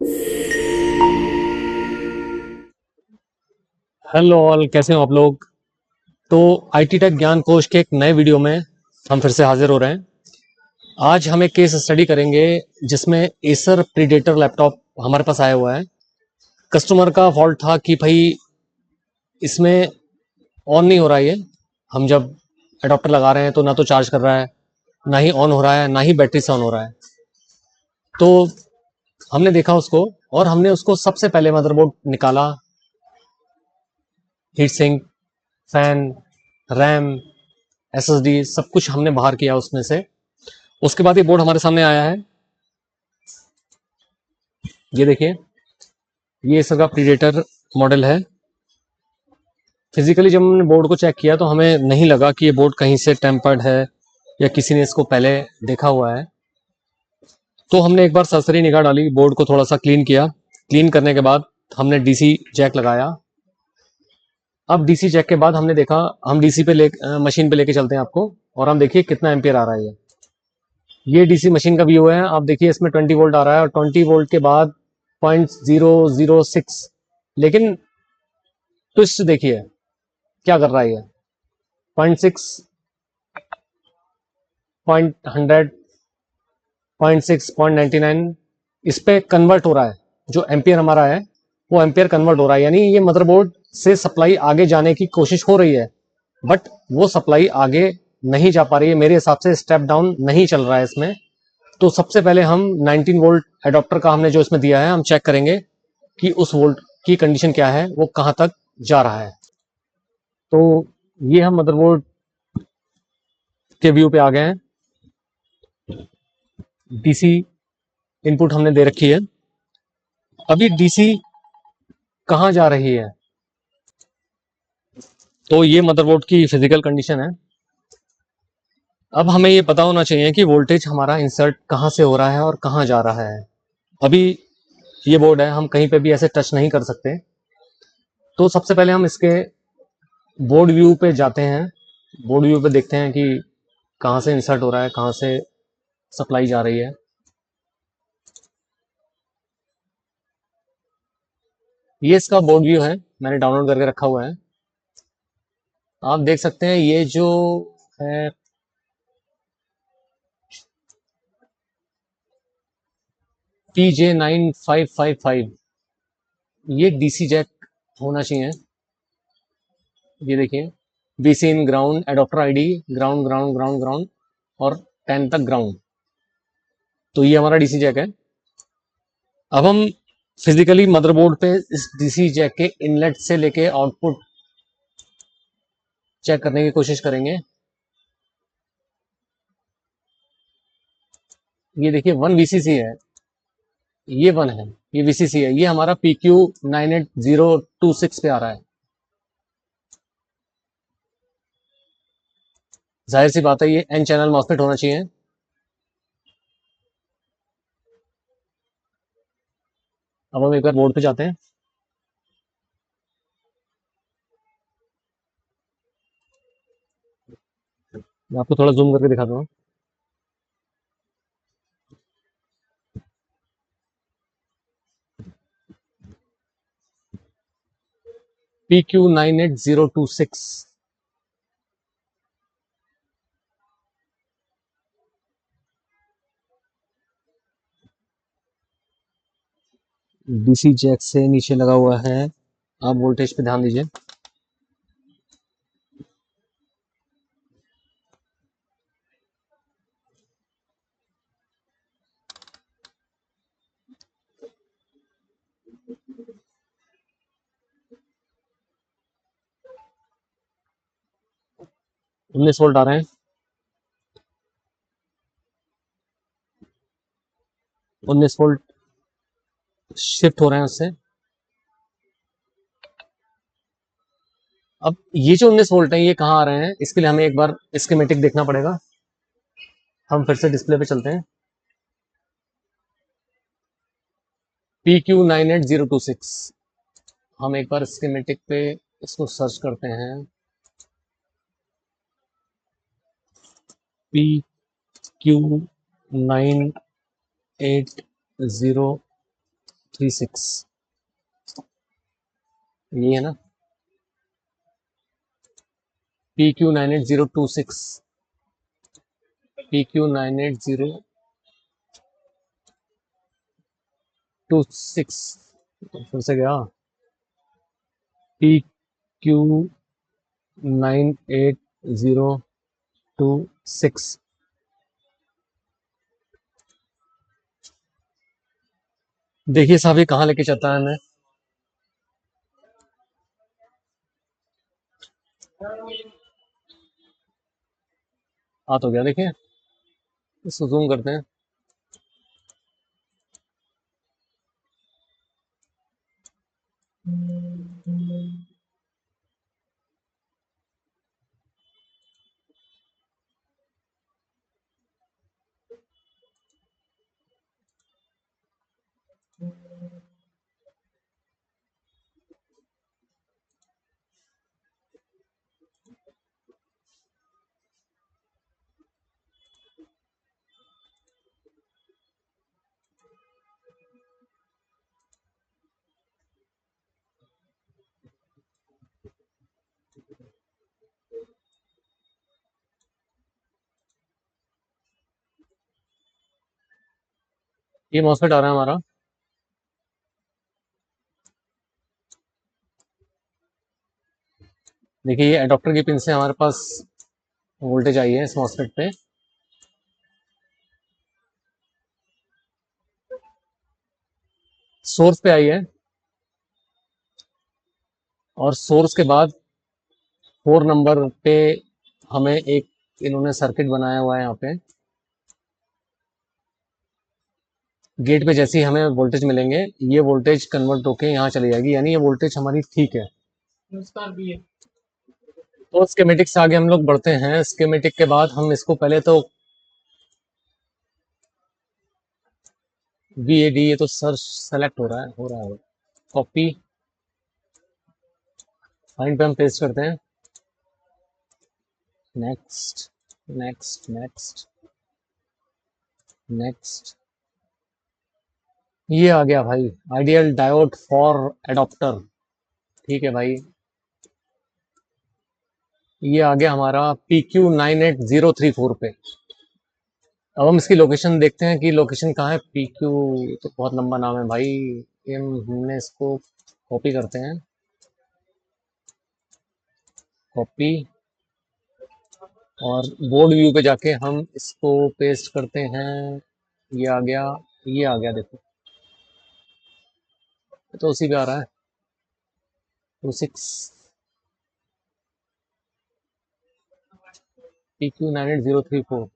Hello all, कैसे हो आप लोग। तो आईटी टेक ज्ञान कोश के एक नए वीडियो में हम फिर से हाजिर हो रहे हैं। आज हम एक केस स्टडी करेंगे जिसमें एसर प्रीडेटर लैपटॉप हमारे पास आया हुआ है। कस्टमर का फॉल्ट था कि भाई इसमें ऑन नहीं हो रहा है ये। हम जब अडॉप्टर लगा रहे हैं तो ना तो चार्ज कर रहा है, ना ही ऑन हो रहा है, ना ही बैटरी से ऑन हो रहा है। तो हमने देखा उसको और हमने उसको सबसे पहले मदरबोर्ड निकाला, heat sink, fan, RAM, SSD सब कुछ हमने बाहर किया उसमें से। उसके बाद ये बोर्ड हमारे सामने आया है। ये देखिए, ये इसका प्रीडेटर मॉडल है। फिजिकली जब हमने बोर्ड को चेक किया तो हमें नहीं लगा कि ये बोर्ड कहीं से टेम्पर्ड है या किसी ने इसको पहले देखा हुआ है। तो हमने एक बार सरसरी निगाह डाली, बोर्ड को थोड़ा सा क्लीन किया। क्लीन करने के बाद हमने डीसी जैक लगाया। अब डीसी जैक के बाद हमने देखा, हम डीसी पे मशीन पे लेके चलते हैं आपको, और हम देखिए कितना एम्पियर आ रहा है। ये डीसी मशीन का व्यू है। आप देखिए इसमें 20 वोल्ट आ रहा है और 20 वोल्ट के बाद 0.006। लेकिन ट्विस्ट देखिए क्या कर रहा है ये। 0.6, 0.100, 0.6, 0.99 इस पे कन्वर्ट हो रहा है। जो एम्पियर हमारा है वो एम्पियर कन्वर्ट हो रहा है, यानी ये मदरबोर्ड से सप्लाई आगे जाने की कोशिश हो रही है, बट वो सप्लाई आगे नहीं जा पा रही है। मेरे हिसाब से स्टेप डाउन नहीं चल रहा है इसमें। तो सबसे पहले हम 19 वोल्ट एडॉप्टर का हमने जो इसमें दिया है, हम चेक करेंगे कि उस वोल्ट की कंडीशन क्या है, वो कहां तक जा रहा है। तो ये हम मदरबोर्ड के व्यू पे आ गए हैं। डीसी इनपुट हमने दे रखी है। अभी डीसी कहां जा रही है, तो ये मदरबोर्ड की फिजिकल कंडीशन है। अब हमें ये पता होना चाहिए कि वोल्टेज हमारा इंसर्ट कहां से हो रहा है और कहां जा रहा है। अभी ये बोर्ड है, हम कहीं पे भी ऐसे टच नहीं कर सकते। तो सबसे पहले हम इसके बोर्ड व्यू पे जाते हैं। बोर्ड व्यू पे देखते हैं कि कहां से इंसर्ट हो रहा है, कहां से सप्लाई जा रही है। ये इसका बोर्ड व्यू है, मैंने डाउनलोड करके रखा हुआ है। आप देख सकते हैं ये जो है PJ9555, ये डीसी जैक होना चाहिए। ये देखिए, BC in ground, adapter ID, ground ground ground ground और 10 तक ग्राउंड। तो ये हमारा डीसी जैक है। अब हम फिजिकली मदरबोर्ड पे इस डीसी जैक के इनलेट से लेके आउटपुट चेक करने की कोशिश करेंगे। ये देखिए 1 VCC है, ये 1 है, ये VCC है। ये हमारा PQ98026 पे आ रहा है। जाहिर सी बात है ये एन चैनल मॉसफेट होना चाहिए। अब हम एक बार बोर्ड पे जाते हैं। मैं आपको थोड़ा जूम करके दिखाता हूँ। PQ98026। डीसी जैक से नीचे लगा हुआ है। आप वोल्टेज पे ध्यान दीजिए। 19 वोल्ट आ रहे हैं। 19 वोल्ट शिफ्ट हो रहे हैं उससे। अब ये जो 19 वोल्ट है ये कहाँ आ रहे हैं, इसके लिए हमें एक बार स्कीमेटिक देखना पड़ेगा। हम फिर से डिस्प्ले पे चलते हैं। PQ98026, हम एक बार स्कीमेटिक पे इसको सर्च करते हैं। PQ98026। 036 ये है ना, PQ98026, PQ98026 फिर से गया, PQ98026। देखिए साहब ये कहाँ लेके चलता है हमें। आ तो गया, देखिए इसको जूम करते हैं। ये मॉसफेट आ रहा है हमारा, देखिए ये एडाप्टर की पिन से हमारे पास वोल्टेज आई है इस मॉसफेट पे। सोर्स पे आई है, और सोर्स के बाद 4 नंबर पे हमें एक इन्होंने सर्किट बनाया हुआ है यहाँ पे। गेट पे जैसे ही हमें वोल्टेज मिलेंगे, ये वोल्टेज कन्वर्ट होके यहाँ चली जाएगी, यानी ये वोल्टेज हमारी ठीक है। तो स्कीमेटिक से आगे हम लोग बढ़ते हैं। स्कीमेटिक के बाद हम इसको पहले तो VAD, ये तो सर सेलेक्ट हो रहा है। कॉपी, फाइंड पे हम पेस्ट करते हैं, नेक्स्ट नेक्स्ट नेक्स्ट नेक्स्ट। ये आ गया भाई, आइडियल डायोड फॉर एडॉप्टर। ठीक है भाई, ये आ गया हमारा PQ98034 पे। अब हम इसकी लोकेशन देखते हैं कि लोकेशन कहाँ है। PQ तो बहुत लंबा नाम है भाई, हमने इसको कॉपी करते हैं, कॉपी, और बोर्ड व्यू पे जाके हम इसको पेस्ट करते हैं। ये आ गया, ये आ गया, देखो तो उसी पे आ रहा है, 26 PQ98034,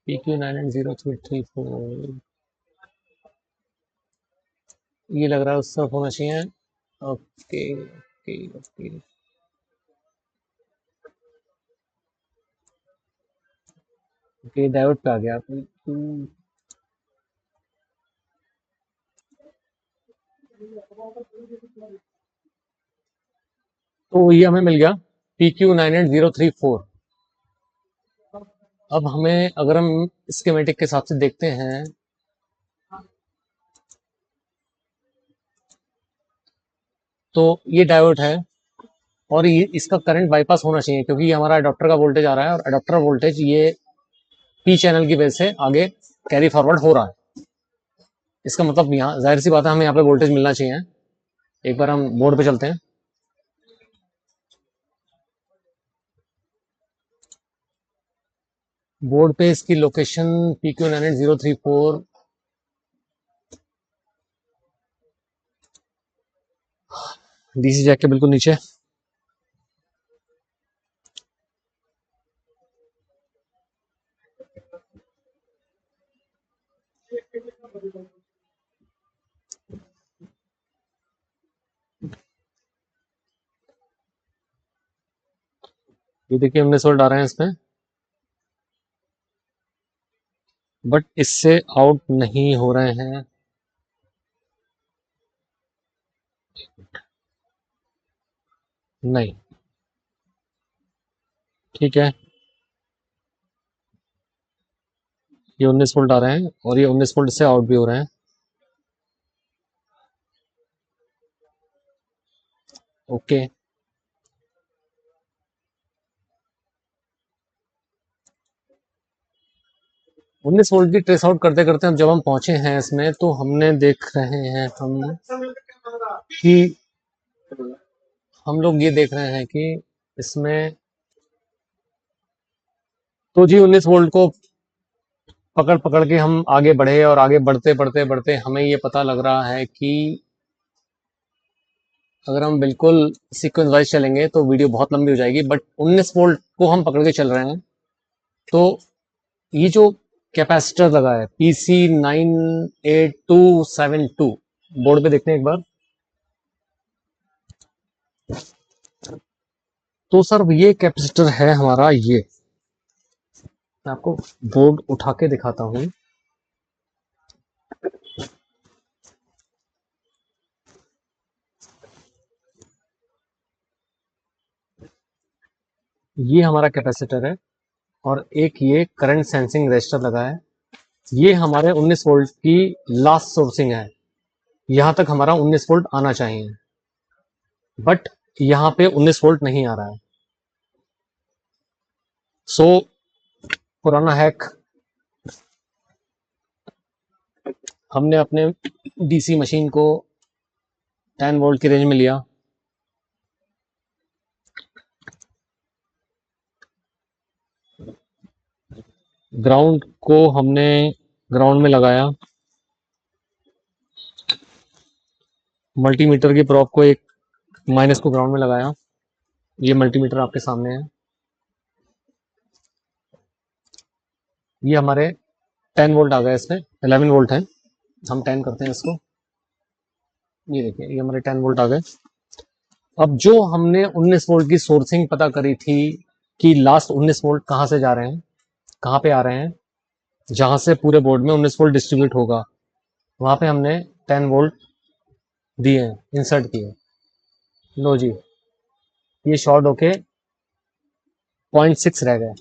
PQ98034। ये लग रहा है उस तरफ होना चाहिए। Okay okay okay, okay diode पे आ गया। तो ये हमें मिल गया PQ98034। अब हमें, अगर हम स्कीमेटिक के हिसाब से देखते हैं, तो ये डायोड है, और ये इसका करंट बाईपास होना चाहिए, क्योंकि ये हमारा अडॉप्टर का वोल्टेज आ रहा है, और अडॉप्टर वोल्टेज ये पी चैनल की वजह से आगे कैरी फॉरवर्ड हो रहा है। इसका मतलब यहाँ जाहिर सी बात है हमें यहाँ पे वोल्टेज मिलना चाहिए। एक बार हम बोर्ड पे चलते हैं, बोर्ड पे इसकी लोकेशन PQ98034, DC जैक के बिल्कुल नीचे। ये देखिए हमने सोल्ड आ रहे हैं इसमें, बट इससे आउट नहीं हो रहे हैं। नहीं, ठीक है, ये 19 वोल्ट आ रहे हैं, और ये 19 वोल्ट से आउट भी हो रहे हैं। ओके। उन्नीस वोल्ट की ट्रेस आउट करते करते अब जब हम पहुंचे हैं इसमें, तो हमने देख रहे हैं कि हम लोग ये देख रहे हैं कि इसमें तो जी 19 वोल्ट को पकड़ पकड़ के हम आगे बढ़े, और आगे बढ़ते बढ़ते बढ़ते हमें ये पता लग रहा है कि अगर हम बिल्कुल सीक्वेंस वाइज चलेंगे तो वीडियो बहुत लंबी हो जाएगी, बट 19 वोल्ट को हम पकड़ के चल रहे हैं। तो ये जो कैपेसिटर लगा है PC98272, बोर्ड पे देखते हैं एक बार। तो सर ये कैपेसिटर है हमारा, ये मैं आपको बोर्ड उठा के दिखाता हूँ। ये हमारा कैपेसिटर है, और एक ये करंट सेंसिंग रेजिस्टर लगा है। ये हमारे 19 वोल्ट की लास्ट सोर्सिंग है। यहां तक हमारा 19 वोल्ट आना चाहिए, बट यहाँ पे 19 वोल्ट नहीं आ रहा है। सो पुराना हैक, हमने अपने डीसी मशीन को 10 वोल्ट की रेंज में लिया, ग्राउंड को हमने ग्राउंड में लगाया, मल्टीमीटर की प्रोब को एक माइनस को ग्राउंड में लगाया। ये मल्टीमीटर आपके सामने है। ये हमारे 10 वोल्ट आ गए, इसमें 11 वोल्ट है, हम 10 करते हैं इसको। ये देखिए, ये हमारे 10 वोल्ट आ गए। अब जो हमने 19 वोल्ट की सोर्सिंग पता करी थी कि लास्ट 19 वोल्ट कहाँ से जा रहे हैं, कहाँ पे आ रहे हैं, जहां से पूरे बोर्ड में 19 वोल्ट डिस्ट्रीब्यूट होगा, वहां पे हमने 10 वोल्ट दिए हैं, इंसर्ट किए। लो जी, ये शॉर्ट होके 0.6 रह गए।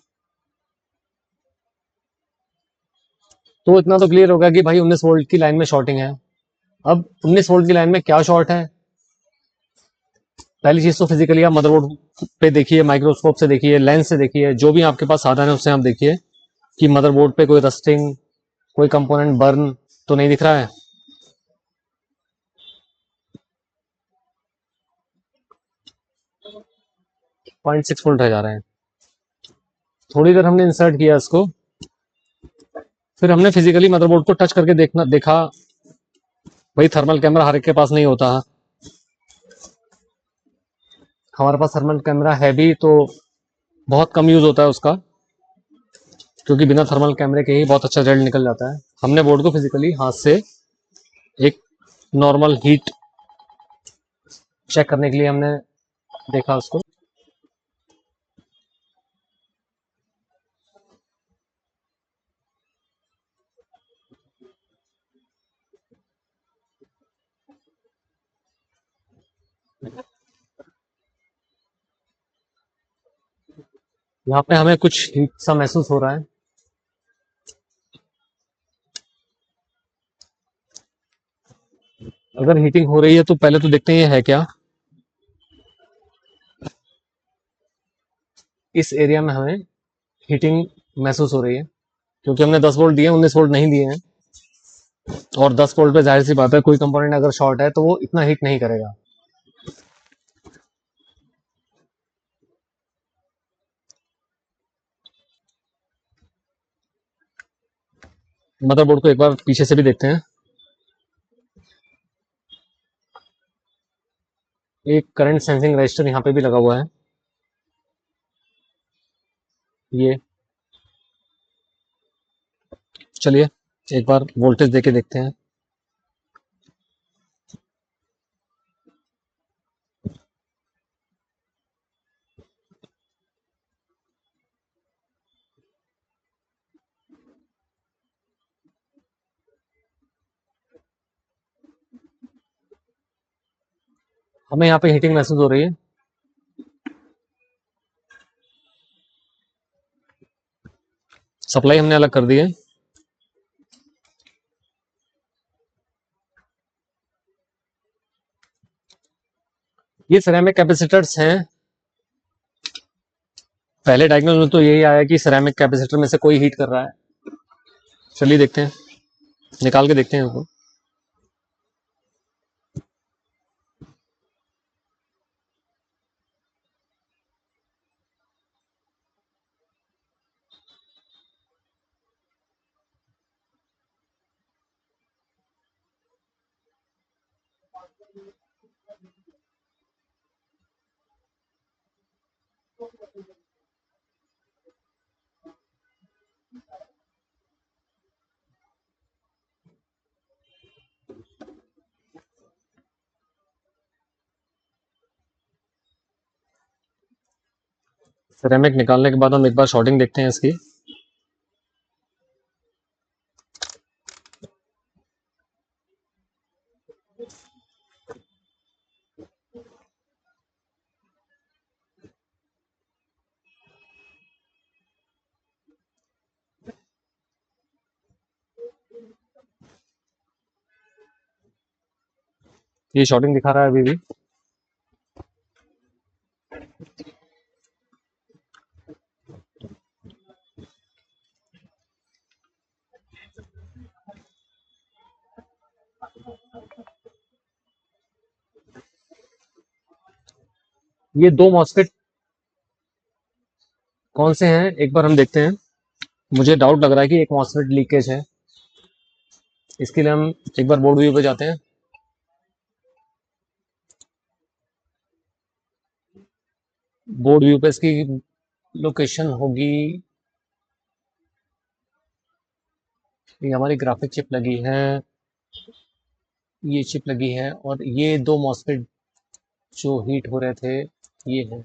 तो इतना तो क्लियर होगा कि भाई 19 वोल्ट की लाइन में शॉर्टिंग है। अब 19 वोल्ट की लाइन में क्या शॉर्ट है, पहली चीज तो फिजिकली आप मदरबोर्ड पे देखिए, माइक्रोस्कोप से देखिए, लेंस से देखिए, जो भी आपके पास साधन है उससे आप देखिए कि मदरबोर्ड पे कोई रस्टिंग, कोई कंपोनेंट बर्न तो नहीं दिख रहा है। 0.6 वोल्ट रह जा रहे हैं। थोड़ी देर हमने इंसर्ट किया इसको, फिर हमने फिजिकली मदरबोर्ड को टच करके देखा। भाई थर्मल कैमरा हर एक के पास नहीं होता है, हमारे पास थर्मल कैमरा है भी तो बहुत कम यूज होता है उसका, क्योंकि बिना थर्मल कैमरे के ही बहुत अच्छा रिजल्ट निकल जाता है। हमने बोर्ड को फिजिकली हाथ से एक नॉर्मल हीट चेक करने के लिए हमने देखा उसको। यहाँ पे हमें कुछ हीट सा महसूस हो रहा है। अगर हीटिंग हो रही है तो पहले तो देखते हैं ये है क्या। इस एरिया में हमें हीटिंग महसूस हो रही है, क्योंकि हमने 10 वोल्ट दिए, 19 वोल्ट नहीं दिए हैं। और 10 वोल्ट पे जाहिर सी बात है, कोई कंपोनेंट अगर शॉर्ट है तो वो इतना हीट नहीं करेगा। मदरबोर्ड को एक बार पीछे से भी देखते हैं। एक करंट सेंसिंग रजिस्टर यहाँ पे भी लगा हुआ है, ये। चलिए एक बार वोल्टेज देके देखते हैं। हमें यहाँ पे हीटिंग महसूस हो रही है। सप्लाई हमने अलग कर दी है। ये सिरेमिक कैपेसिटर्स हैं। पहले डायग्नोज में तो यही आया कि सिरेमिक कैपेसिटर में से कोई हीट कर रहा है। चलिए देखते हैं, निकाल के देखते हैं उसको। सिरेमिक निकालने के बाद हम एक बार शॉर्टिंग देखते हैं इसकी। ये शॉर्टिंग दिखा रहा है अभी भी। ये दो मॉस्फेट कौन से हैं एक बार हम देखते हैं। मुझे डाउट लग रहा है कि एक मॉस्फेट लीकेज है। इसके लिए हम एक बार बोर्ड व्यू पे जाते हैं। बोर्ड व्यू पे इसकी लोकेशन होगी, ये हमारी ग्राफिक चिप लगी है, ये चिप लगी है, और ये दो मॉस्फेट जो हीट हो रहे थे ये है।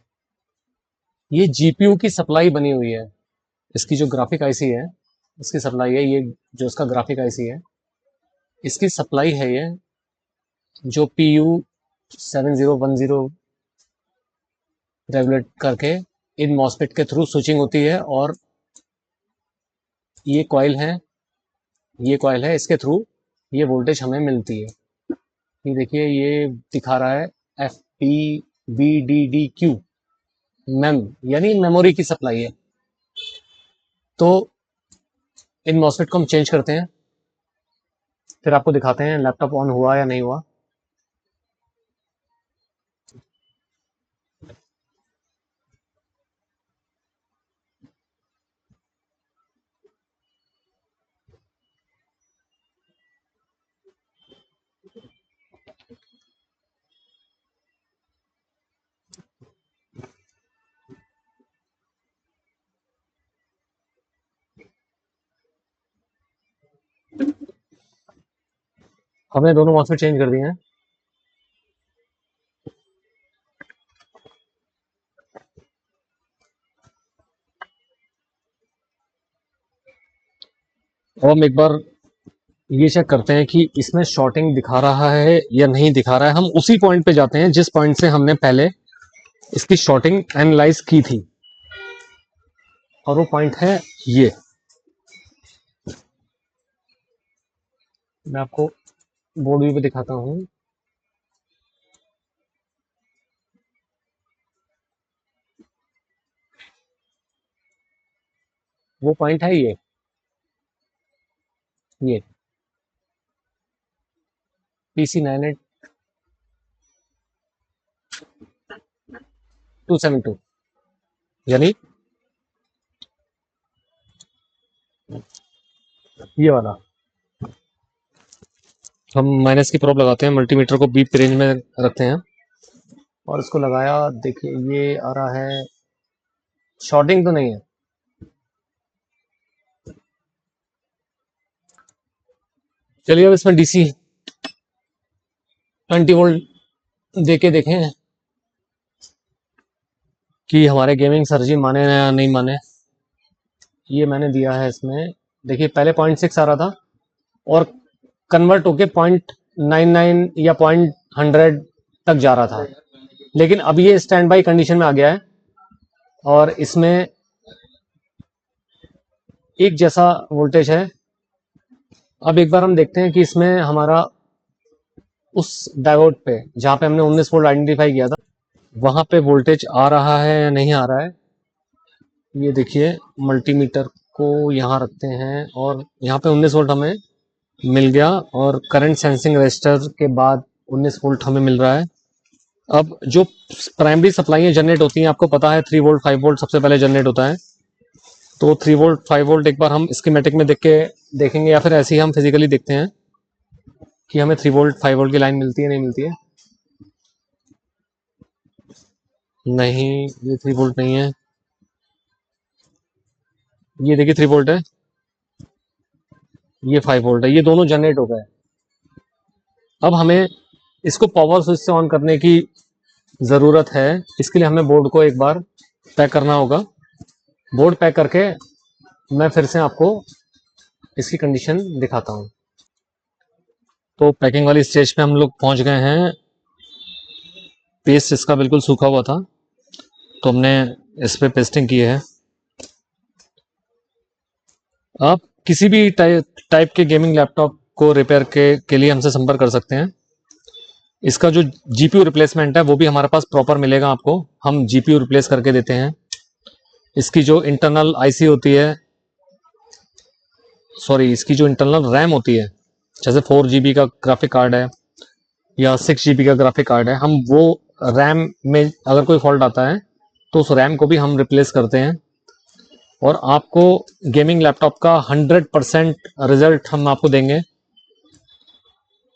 ये जीपीयू की सप्लाई बनी हुई है। इसकी जो ग्राफिक आईसी है इसकी सप्लाई है, ये जो इसका ग्राफिक आईसी है इसकी सप्लाई है, ये जो PU 7010 रेगुलेट करके इन मॉस्फेट के थ्रू स्विचिंग होती है। और ये कॉइल है, ये कॉइल है, इसके थ्रू ये वोल्टेज हमें मिलती है। ये देखिए ये दिखा रहा है FPVDDQ मेम, यानी मेमोरी की सप्लाई है। तो इन मॉस्फेट को हम चेंज करते हैं, फिर आपको दिखाते हैं लैपटॉप ऑन हुआ या नहीं हुआ। हमने दोनों मॉस्फेट चेंज कर दिए हैं। अब हम एक बार ये चेक करते हैं कि इसमें शॉर्टिंग दिखा रहा है या नहीं दिखा रहा है। हम उसी पॉइंट पे जाते हैं जिस पॉइंट से हमने पहले इसकी शॉर्टिंग एनालाइज की थी, और वो पॉइंट है ये। मैं आपको बोर्ड व्यू पे दिखाता हूँ। वो पॉइंट है ये PC98272, यानी ये वाला। हम माइनस की प्रोब लगाते हैं, मल्टीमीटर को बीप रेंज में रखते हैं और इसको लगाया। देखिए ये आ रहा है, शॉर्टिंग तो नहीं है। चलिए अब इसमें DC 20 वोल्ट दे के देखें कि हमारे गेमिंग सर जी माने या नहीं माने। ये मैंने दिया है इसमें। देखिए पहले 0.6 आ रहा था और कन्वर्ट होके 0.99 या 0.100 तक जा रहा था, लेकिन अब ये स्टैंड बाई कंडीशन में आ गया है और इसमें एक जैसा वोल्टेज है। अब एक बार हम देखते हैं कि इसमें हमारा उस डायोड पे जहाँ पे हमने 19 वोल्ट आइडेंटिफाई किया था, वहां पे वोल्टेज आ रहा है या नहीं आ रहा है, ये देखिए मल्टीमीटर को यहाँ रखते हैं और यहाँ पे 19 वोल्ट हमें मिल गया और करंट सेंसिंग रजिस्टर के बाद 19 वोल्ट हमें मिल रहा है। अब जो प्राइमरी सप्लाई जनरेट होती हैं, आपको पता है 3 वोल्ट 5 वोल्ट सबसे पहले जनरेट होता है। तो 3 वोल्ट 5 वोल्ट एक बार हम स्कीमेटिक में देख के देखेंगे या फिर ऐसे ही हम फिजिकली देखते हैं कि हमें 3 वोल्ट 5 वोल्ट की लाइन मिलती है नहीं मिलती है। नहीं, ये 3 वोल्ट नहीं है, ये देखिए 3 वोल्ट है, ये 5 वोल्ट है, ये दोनों जनरेट हो गए। अब हमें इसको पावर स्विच से ऑन करने की ज़रूरत है। इसके लिए हमें बोर्ड को एक बार पैक करना होगा। बोर्ड पैक करके मैं फिर से आपको इसकी कंडीशन दिखाता हूँ। तो पैकिंग वाली स्टेज पे हम लोग पहुँच गए हैं। पेस्ट इसका बिल्कुल सूखा हुआ था, तो हमने इस पे पेस्टिंग की है। आप किसी भी टाइप के गेमिंग लैपटॉप को रिपेयर के लिए हमसे संपर्क कर सकते हैं। इसका जो जीपीयू रिप्लेसमेंट है वो भी हमारे पास प्रॉपर मिलेगा आपको, हम जीपीयू रिप्लेस करके देते हैं। इसकी जो इंटरनल आईसी होती है, सॉरी, इसकी जो इंटरनल रैम होती है, जैसे 4 GB का ग्राफिक कार्ड है या 6 GB का ग्राफिक कार्ड है, हम वो रैम में अगर कोई फॉल्ट आता है तो उस रैम को भी हम रिप्लेस करते हैं और आपको गेमिंग लैपटॉप का 100% रिजल्ट हम आपको देंगे।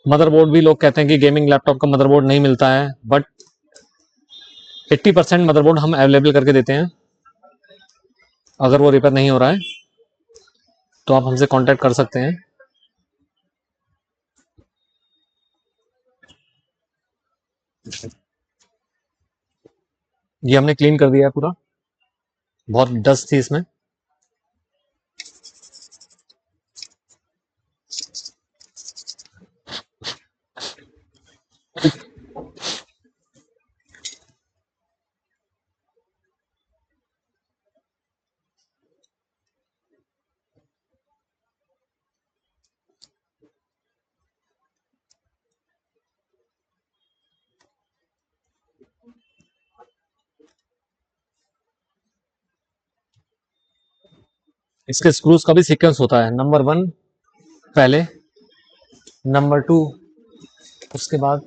मदरबोर्ड भी लोग कहते हैं कि गेमिंग लैपटॉप का मदरबोर्ड नहीं मिलता है, बट 80% मदरबोर्ड हम अवेलेबल करके देते हैं। अगर वो रिपेयर नहीं हो रहा है तो आप हमसे कांटेक्ट कर सकते हैं। ये हमने क्लीन कर दिया है पूरा, बहुत डस्ट थी इसमें। इसके स्क्रूज का भी सीक्वेंस होता है, नंबर 1 पहले, नंबर 2 उसके बाद।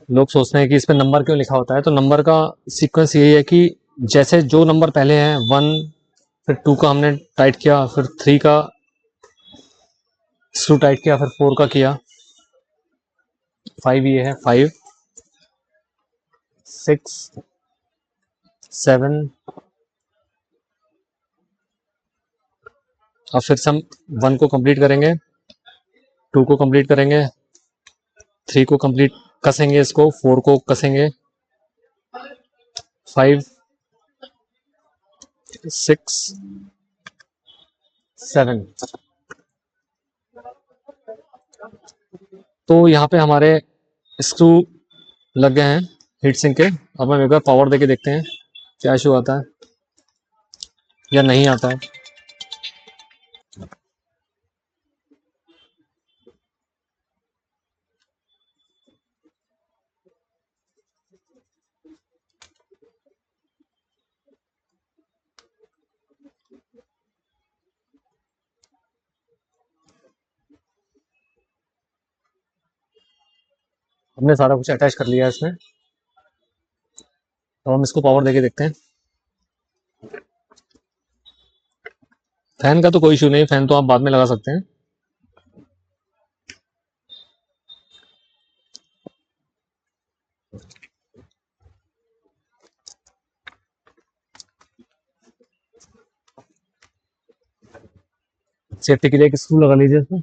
लोग सोचते हैं कि इस पे नंबर क्यों लिखा होता है, तो नंबर का सीक्वेंस यही है कि जैसे जो नंबर पहले हैं 1, फिर 2 का हमने टाइट किया, फिर 3 का स्क्रू टाइट किया, फिर 4 का किया, 5 ये है, 5 6 7। अब फिर से हम 1 को कंप्लीट करेंगे, 2 को कंप्लीट करेंगे, 3 को कंप्लीट कसेंगे, इसको 4 को कसेंगे, 5 6 7। तो यहाँ पे हमारे स्क्रू लग गए हैं हीट सिंक के। अब हम एक बार पावर देके देखते हैं क्या इशू आता है या नहीं आता है। हमने सारा कुछ अटैच कर लिया है इसमें, तो हम इसको पावर देके देखते हैं। फैन का तो कोई इशू नहीं, फैन तो आप बाद में लगा सकते हैं। सेफ्टी के लिए एक स्क्रू लगा लीजिए इसमें।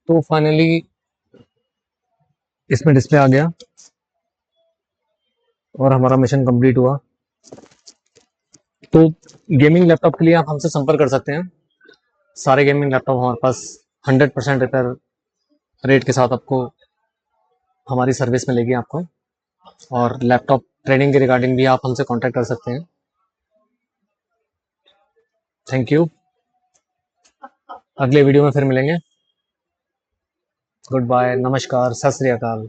तो फाइनली इसमें डिस्प्ले आ गया और हमारा मिशन कंप्लीट हुआ। तो गेमिंग लैपटॉप के लिए आप हमसे संपर्क कर सकते हैं। सारे गेमिंग लैपटॉप हमारे पास 100% रिपेयर रेट के साथ आपको हमारी सर्विस मिलेगी आपको। और लैपटॉप ट्रेनिंग के रिगार्डिंग भी आप हमसे कांटेक्ट कर सकते हैं। Thank you. अगले वीडियो में फिर मिलेंगे। गुड बाय, नमस्कार, सत श्री अकाल।